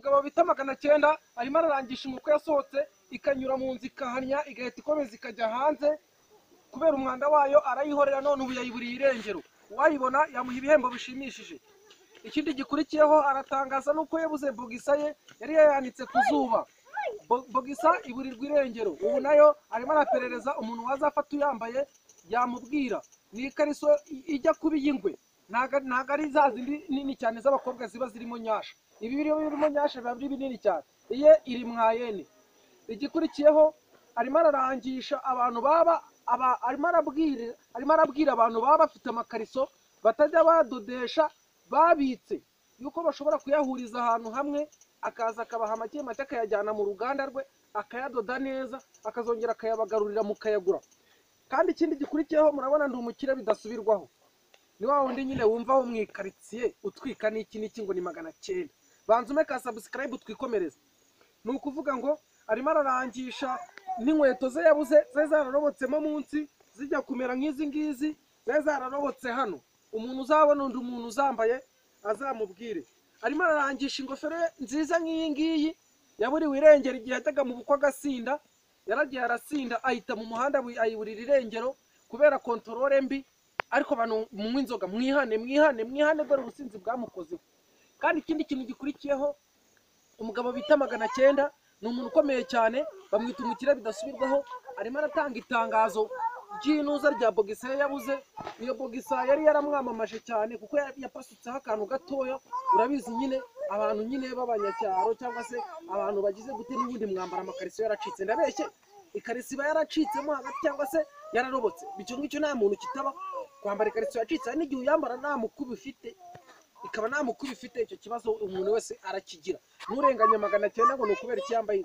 umugabo bita 900 arimo ararangisha inkoko yasohotse ikanyura mu nzi ikahanya igahita ikomeza ikajya hanze kubera umwanda wayo arayihorera none ubu yayiburiye irengero uwayibona yamuha ibihembo bishimishije. Ikindi gikurikiyeho aratangaza nuko yabuze bogisa ye yari yayanitse ku zuba. Bogisa iburirwa irengero ubu nayo arimo araperereza umuntu wazafata uyambaye yamubwira. Ni ikariso ijya kuba y'ingwe ntago ari za zindi nini cyane z'abakobwa ziba zirimo nyasha. Ibi birimo nyasha biba binini cyane, iye iri mwayene. Igikurikiyeho arimo ararangisha abantu arimo arabwira abantu baba bafite amakariso batajya badodesha babitse yuko bashobora kuyahuriza ahantu hamwe akaza akabaha make make akayajyana mu ruganda rwe akayadoda neza akazongera akayabagarurira mukayagura. Kandi ikindi gikurikiyeho murabona ndi umukire bidasubirwaho, ni wa wundi nyine wumva wo mwikaritsiye utwika n'iki ngo ni 900. Banza ume ka subscribe twikomereza. Ni ukuvuga ngo arimo ararangisha n'inkweto ze yabuze ze zararobotse munsi zijya kumera nk'izi ngizi ze zararobotse hano. Umuntu uzabona undi umuntu uzambaye azamubwire. Arimo ararangisha ingofero nziza nk'iyi ngiyi yaburiwe irengero igihe yajyaga mu bukwa gasinda, yaragiye arasinda ahita mu muhanda ayiburira irengero kubera kontrole mbi. Ariko abantu munywa inzoga mwihane dore ubusinzi bwamukozeho. Kandi ikindi kintu gikurikiyeho umugabo bita 900 ni umuntu ukomeye cyane bamwita umukire bidasubirwaho. Arimo aratanga itangazo ry'inuza rya bogisa yabuze. Iyo bogisa yari yaramwamamaje cyane kuko yapasutseho akantu gatoya. Urabizi nyine abantu nyine b'abanyacyaro cyangwa se abantu bagize gute n'ubundi mwambara amakariso yaracitse. Ndabeshye ikariso iba yaracitsemo hagati cyangwa se yararobotse. Bityo ngicyo nta muntu kitaba kwambara ikariso yacitse n'igihe uyambara nta mukubi ufite ikaba nta mukubi ufite. Icyo kibazo umuntu wese arakigira. Nurenganya 900 ngo ni ukubera iki yambaye